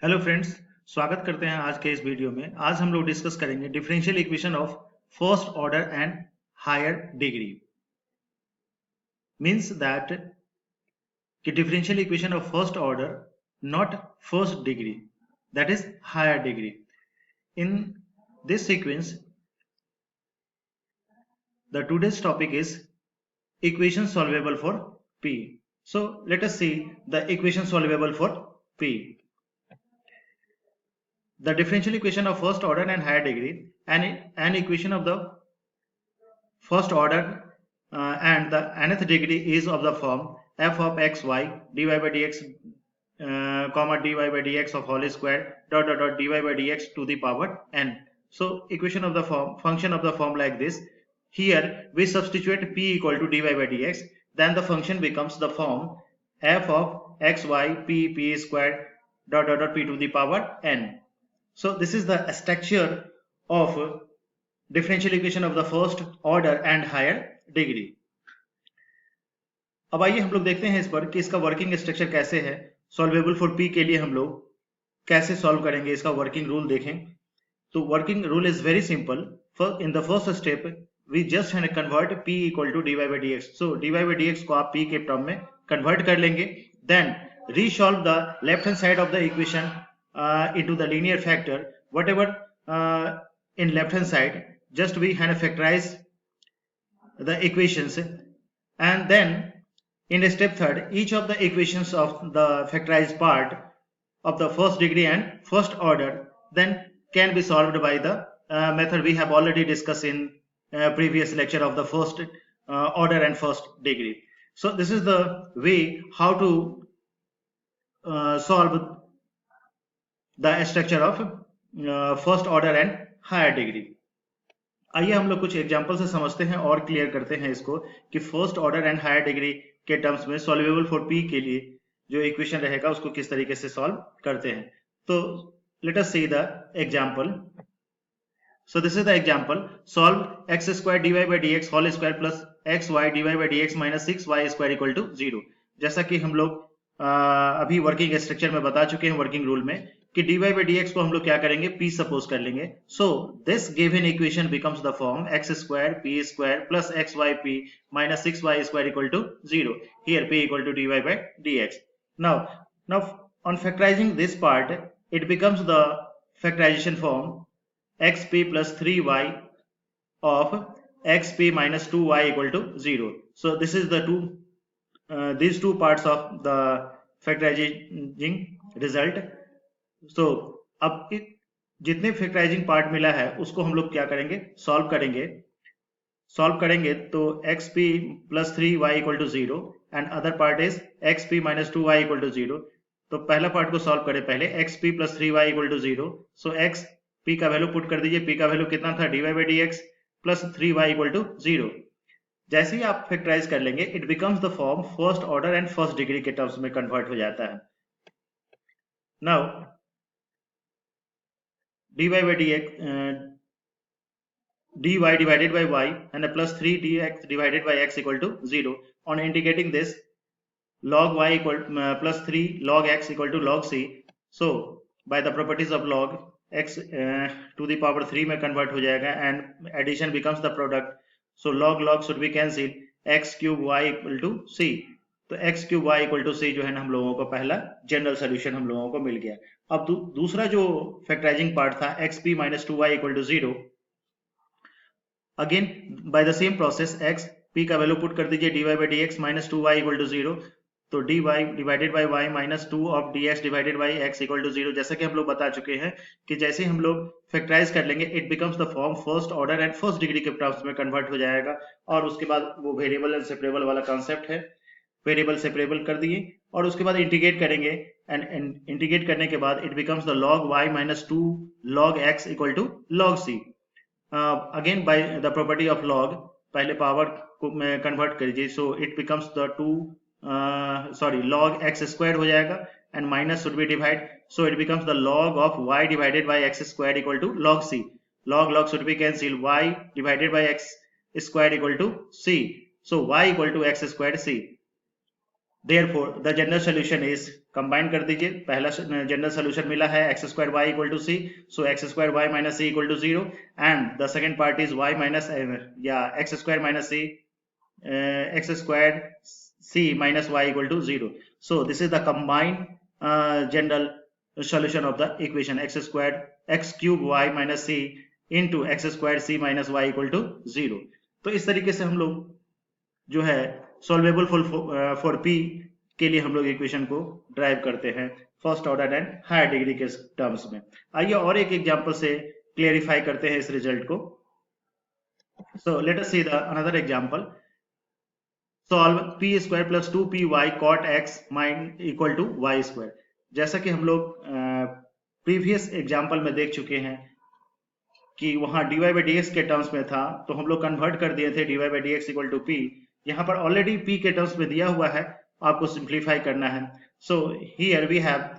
Hello friends, स्वागत करते हैं आज के इस वीडियो में। आज हम लोग डिस्कस करेंगे differential equation of first order and higher degree. Means that कि differential equation of first order not first degree, that is higher degree. In this sequence the today's topic is equation solvable for p. So let us see the equation solvable for p. The differential equation of first order and higher degree, and an equation of the first order and the nth degree is of the form f of xy dy by dx comma dy by dx of whole square dot dy by dx to the power n. So equation of the form, function of the form like this. Here we substitute p equal to dy by dx, then the function becomes the form f of xy p square dot p to the power n. So this is the structure of differential equation of the first order and higher degree. अब आइए हम लोग देखते हैं इस पर कि इसका वर्किंग स्ट्रक्चर कैसे है। सॉल्वेबल फॉर पी के लिए हम लोग कैसे सॉल्व करेंगे, इसका वर्किंग रूल देखें। तो working rule is very simple. In the first step we just have convert p equal to dy by dx। So dy by dx को आप p के टर्म में कन्वर्ट कर लेंगे। Then resolve the left hand side of the equation into the linear factor whatever in left hand side. Just we had factorize the equations, and then in step third each of the equations of the factorized part of the first degree and first order then can be solved by the method we have already discussed in previous lecture of the first order and first degree. So this is the way how to solve the structure of first order and higher degree. आइए हम लोग कुछ example से समझते हैं और clear करते हैं इसको कि first order and higher degree के टर्म्स में सॉल्वेबल फॉर पी के लिए जो इक्वेशन रहेगा उसको किस तरीके से सॉल्व करते हैं। तो let us see the example. So this is the example. Solve x square d y by d x whole square plus x y d y by d x minus 6y square equal to 0। जैसा कि हम लोग अभी working structure में बता चुके हैं working rule में कि dy by dx को हम लोग क्या करेंगे, p सपोज कर लेंगे। So this given equation becomes the form x square p square plus xyp minus 6y square equal to 0। Here p equal to dy by dx। now on factorizing this part it becomes the factorization form xp plus 3y of xp minus 2y equal to 0। so this is the these two parts of the factorizing result। तो अब जितने factorising part मिला है उसको हम लोग क्या करेंगे, सॉल्व करेंगे। तो xp plus 3y equal to 0 and other part is xp minus 2y equal to 0। तो पहला पार्ट को सॉल्व करें पहले, xp plus 3y equal to 0। So xp का वैल्यू पुट कर दीजिए, p का वैल्यू कितना था, dy by dx plus 3y equal to 0। जैसे ही आप फैक्टराइज कर लेंगे it becomes the form first order and first degree के टर्म्स में कन्वर्ट हो जाता है। Now dy by dx dy divided by y and a plus 3 dx divided by x equal to 0. On integrating this, log y equal plus 3 log x equal to log c. So by the properties of log x to the power 3 में convert हो जाएगा and addition becomes the product. So log should be cancelled, x cube y equal to c. तो x cube y equal to C जो है ना हम लोगों को पहला जनरल सोल्यूशन हम लोगों को मिल गया। अब दूसरा जो फैक्टराइजिंग पार्ट था xp minus 2y equal to 0, again by the same process x p का वैल्यू पुट कर दीजिए, dy by dx minus 2y equal to 0। तो dy divided by y minus 2 of dx divided by x equal to 0। जैसा कि हम लोग बता चुके हैं कि जैसे हम लोग फैक्टराइज कर लेंगे it becomes the form first order and first degree के टर्म्स में कन्वर्ट हो जाएगा। और उसके बाद वो वेरिएबल एंड सेपरेबल वाला कॉन्सेप्ट है, वेरिएबल सेपरेबल कर दिए और उसके बाद इंटीग्रेट करेंगे एंड इंटीग्रेट करने के बाद it becomes the log y minus 2 log x equal to log c। Again by the property of log पहले पावर को में कन्वर्ट करिए, so it becomes the log x square हो जाएगा and minus should be divide, so it becomes the log of y divided by x square equal to log c। log should be cancel, y divided by x square equal to c। so y equal to x square c। Therefore, the general solution is, combine कर दीजिए, पहला general solution मिला है X square Y equal to C, so X square Y minus C equal to 0, and the second part is Y minus या X square minus C, X square C minus Y equal to 0. So this is the combined general solution of the equation x squared x cube y minus c into x squared c minus y equal to 0. तो इस तरीके से हम लोग जो है solvable for P के लिए हम लोग इक्वेशन को ड्राइव करते हैं first order and higher degree के टर्म्स में. आइए और एक एग्जांपल से क्लियरिफाई करते हैं इस रिजल्ट को. So let us see the another example. Solve p square plus 2py cot x equal to y square. जैसा कि हम लोग प्रीवियस एग्जांपल में देख चुके हैं कि वहां dy by dx के टर्म्स में था, तो हम लोग कन्वर्ट कर दिए थे dy by dx equal to p. यहाँ पर ऑलरेडी p के टर्म्स में दिया हुआ है, आपको सिंप्लीफाई करना है. So here we have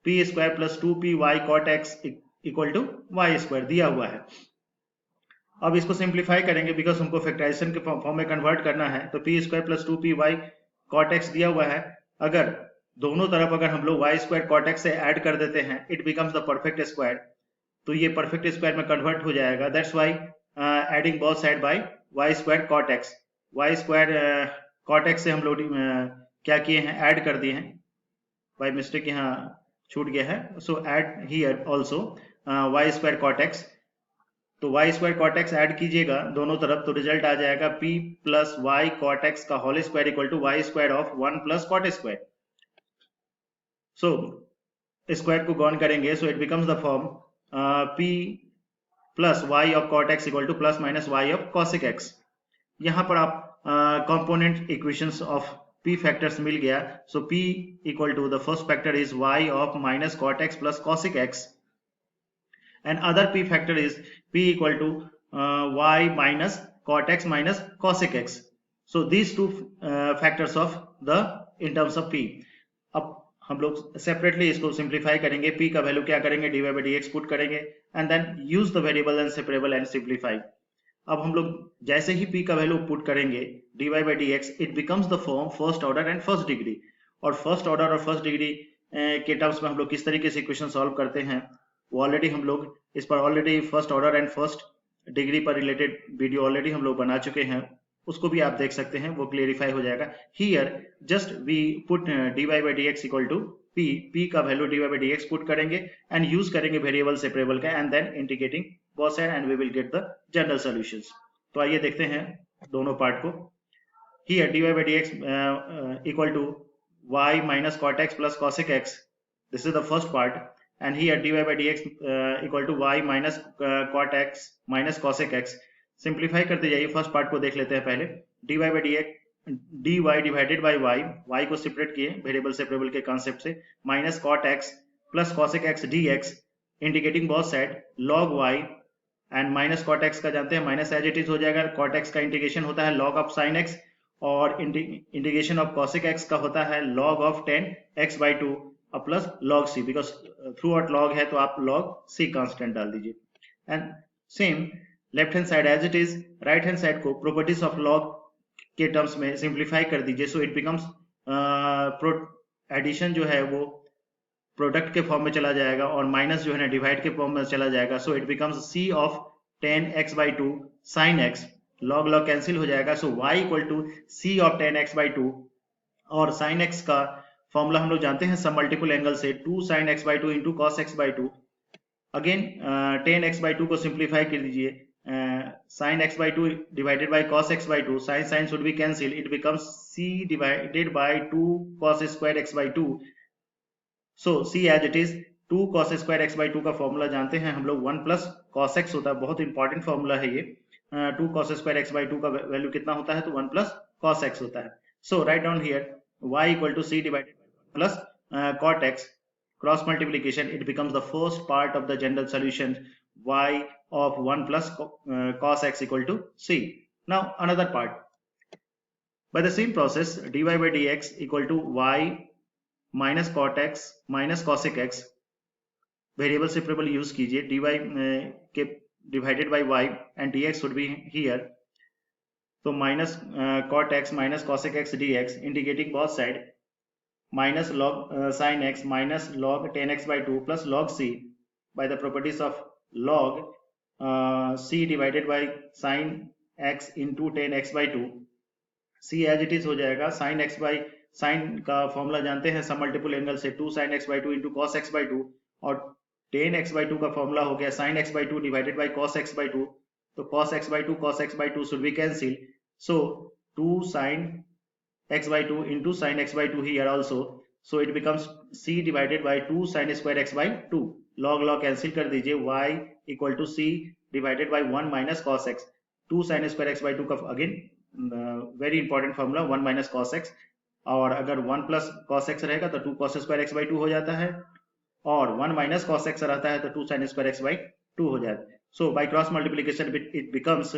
p square plus 2py cot x equal to y square दिया हुआ है. अब इसको सिंप्लीफाई करेंगे बिकॉज हमको फैक्टराइजेशन के फॉर्म में कन्वर्ट करना है. तो P square plus 2py cot x दिया हुआ है. अगर दोनों तरफ अगर हम लोग वाई स्क्वायर cot x से ऐड कर देते हैं, it becomes the perfect square. तो ये परफेक्ट स्क्वायर में कन्वर्ट हो जाएगा. That's why adding both side by y square cot x. Y square cot x से हम लोग क्या किए हैं, ऐड कर दिए हैं. बाय मिस्टेक यहाँ छूट गया है. So add here also y square cot x. तो y square cot x add कीजिएगा दोनों तरफ, तो रिजल्ट आ जाएगा p plus y cot x का whole square equal to y square of 1 plus cot square. So square को gone करेंगे, so it becomes the form p plus y of cot x equal to plus minus y of cosec x. यहाँ पर आप component equations of p factors मिल गया. So p equal to the first factor is y of minus cot x plus cosec x, and other p factor is p equal to y minus cot x minus cosec x. So these two factors of the in terms of p. अब हम लोग separately इसको simplify करेंगे. p का value क्या करेंगे, dy by dx put करेंगे and then use the variable and separable and simplify. अब हम लोग जैसे ही p का वैल्यू पुट करेंगे dy by dx, it becomes the form first order and first degree. और फर्स्ट ऑर्डर और फर्स्ट डिग्री के टर्म्स में हम लोग किस तरीके से इक्वेशन सॉल्व करते हैं, वो ऑलरेडी हम लोग इस पर already first order and first degree पर रिलेटेड वीडियो ऑलरेडी हम लोग बना चुके हैं. उसको भी आप देख सकते हैं, वो क्लियरिफाई हो जाएगा. Here just we put dy by dx equal to p का value dy by dx put करेंगे एंड यूज करेंगे वेरिएबल सेपरेबल का and then integrating both side and we will get the general solutions. तो आइए देखते हैं दोनों part को. Here dy by dx equal to y minus cot x plus cosec x. This is the first part. And here dy by dx equal to y minus cot x minus cosec x. Simplify करते जाइए. First part को देख लेते हैं पहले. dy by dx dy divided by y को separate किए variable separable के कॉन्सेप्ट से, minus cot x plus cosec x dx indicating both side log y and minus cot x का जानते हैं माइनस एज इट इज हो जाएगा. cot x का इंटीग्रेशन होता है log ऑफ sin x और इंटीग्रेशन ऑफ cosec x का होता है log of 10x by 2 plus log c. Because throughout log है तो आप log c कांस्टेंट डाल दीजिए. And same left hand side as it is, right hand side को प्रॉपर्टीज ऑफ log के टर्म्स में सिंप्लीफाई कर दीजिए. सो इट बिकम्स एडिशन जो है वो प्रोडक्ट के फॉर्म में चला जाएगा और माइनस जो है ना डिवाइड के फॉर्म में चला जाएगा. So it becomes c of 10x by 2 sin x. log log cancel हो जाएगा. So y equal to c of 10x by 2 और sin x का फॉर्मूला हम लोग जानते हैं सब मल्टीपल एंगल से 2 sin x by 2 into cos x by 2. Again 10x by 2 को सिंप्लीफाई कर दीजिए. sin x by 2 divided by cos x by 2. sin should be cancel. It becomes c divided by 2 cos square x by 2. So c as it is 2 cos square x by 2 का formula जानते हैं हम लोग 1 plus cos x होता है. बहुत important formula है ये. 2 cos स्क्वायर x by 2 का वैल्यू कितना होता है, तो 1 प्लस cos x होता है. So write down here y equal to c divided plus cot x cross multiplication, it becomes the first part of the general solution y of 1 plus cos x equal to c. Now another part, by the same process dy by dx equal to y minus cot x minus cosec x. Variable separable use कीजिए. dy के divided by y and dx would be here. तो minus cot x minus cosec x dx integrating both side minus log sin x minus log 10x by 2 plus log c by the properties of log c divided by sin x into 10x by 2 c as it is हो जाएगा sin x by sin का formula जानते हैं सम multiple angle से 2 sin x by 2 into cos x by 2 और 10x by 2 का formula हो गया sin x by 2 divided by cos x by 2 तो cos x by 2 cos x by 2 should be cancelled so 2 sin x by 2 into sin x by 2 here also so it becomes c divided by 2 sin square x by 2 log cancel कर दीजिए y equal to c divided by 1 minus cos x 2 sin square x by 2 का again very important formula 1 minus cos x और अगर 1 plus cos x रहेगा तो 2 cos square x by 2 हो जाता है और 1 minus cos x रहता है तो 2 sin square x by 2 हो जाता है so by cross multiplication it becomes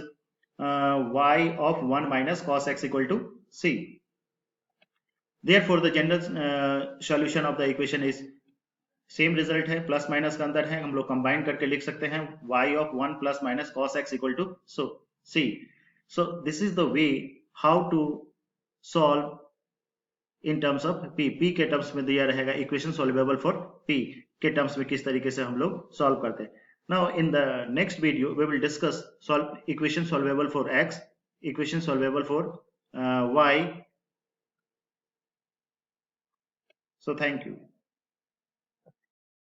y of 1 minus cos x equal to c. Therefore the general solution of the equation is same result है plus minus का अंदर है हम लोग कंबाइन करके लिख सकते हैं y of 1 plus minus cos x equal to so c. So this is the way how to solve in terms of p के टर्म्स में दिया रहेगा इक्वेशन सॉल्वेबल फॉर p के टर्म्स में किस तरीके से हम लोग सॉल्व करते हैं. Now in the next video we will discuss equation solvable for x, equation solvable for y. So thank you.